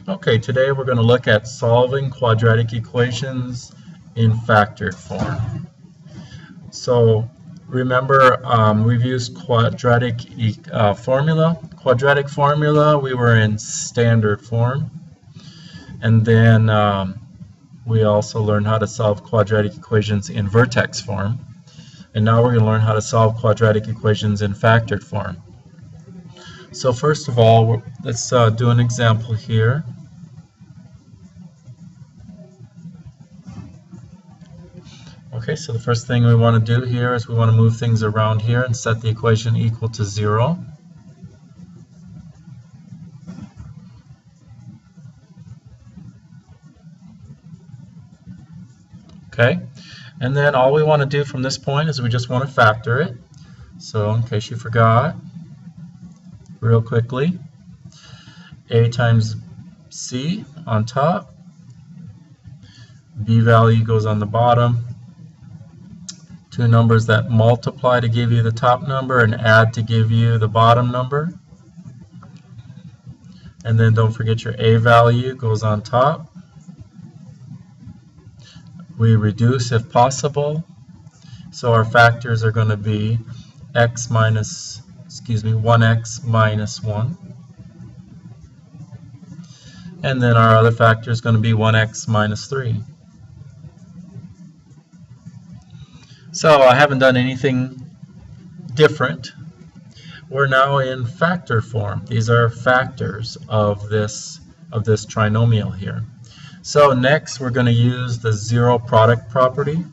Okay, today we're going to look at solving quadratic equations in factored form. So remember, we've used quadratic formula. Quadratic formula, we were in standard form. And then we also learned how to solve quadratic equations in vertex form. And now we're going to learn how to solve quadratic equations in factored form. So first of all, let's do an example here. Okay, so the first thing we want to do here is we want to move things around here and set the equation equal to 0. Okay, and then all we want to do from this point is we just want to factor it. So in case you forgot, real quickly, a times c on top, b value goes on the bottom, two numbers that multiply to give you the top number and add to give you the bottom number. And then don't forget your a value goes on top. We reduce if possible. So our factors are going to be 1x minus 1. And then our other factor is going to be 1x minus 3. So I haven't done anything different. We're now in factor form. These are factors of this trinomial here. So next we're going to use the zero product property.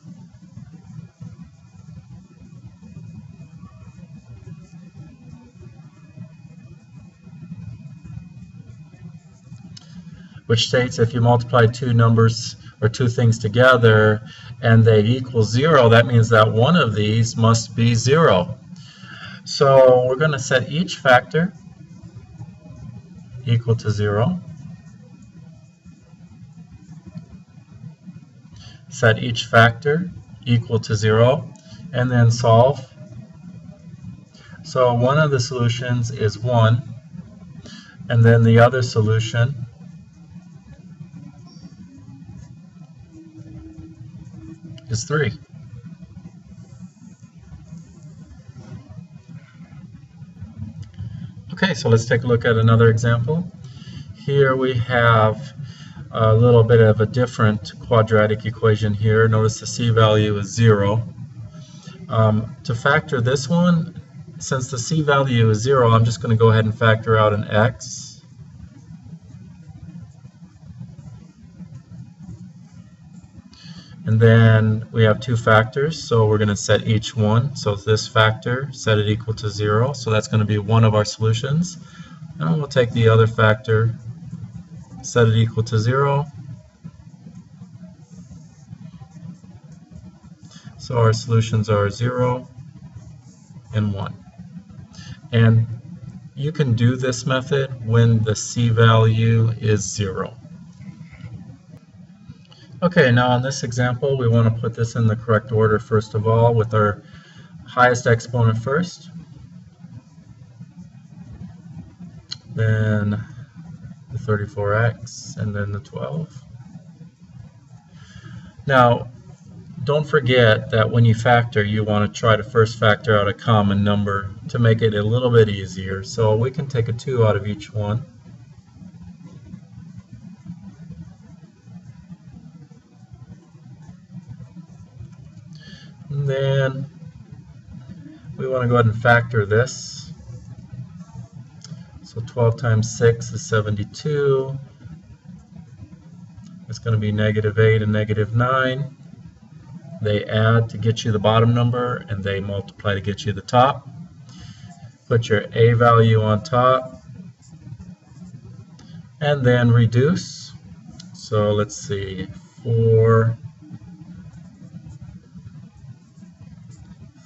Which states if you multiply two numbers or two things together and they equal 0, that means that one of these must be 0. So we're going to set each factor equal to 0. Set each factor equal to 0 and then solve. So one of the solutions is 1 and then the other solution is 3. Okay, so let's take a look at another example. Here we have a little bit of a different quadratic equation here. Notice the c value is 0. To factor this one, since the c value is 0, I'm just going to go ahead and factor out an x. And then we have two factors, so we're going to set each one. So this factor, set it equal to 0. So that's going to be one of our solutions. And we'll take the other factor, set it equal to 0. So our solutions are 0 and 1. And you can do this method when the c value is 0. Okay, now in this example, we want to put this in the correct order first of all, with our highest exponent first, then the 34x, and then the 12. Now, don't forget that when you factor, you want to try to first factor out a common number to make it a little bit easier. So we can take a 2 out of each one. And then we want to go ahead and factor this. So 12 times 6 is 72. It's going to be -8 and -9. They add to get you the bottom number, and they multiply to get you the top. Put your a value on top, and then reduce. So let's see, 4,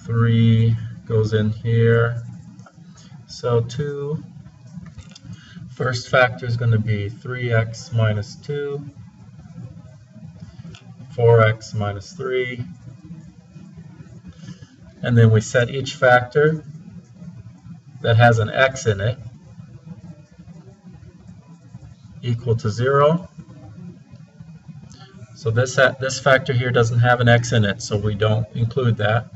3 goes in here. So 2, first factor is going to be 3x minus 2, 4x minus 3, and then we set each factor that has an x in it equal to 0. So this factor here doesn't have an x in it, so we don't include that.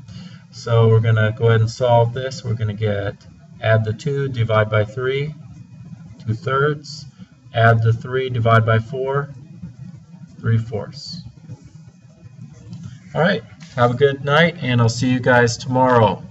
So we're going to go ahead and solve this. We're going to get add the 2, divide by 3, 2/3. Add the 3, divide by 4, 3/4. All right, have a good night, and I'll see you guys tomorrow.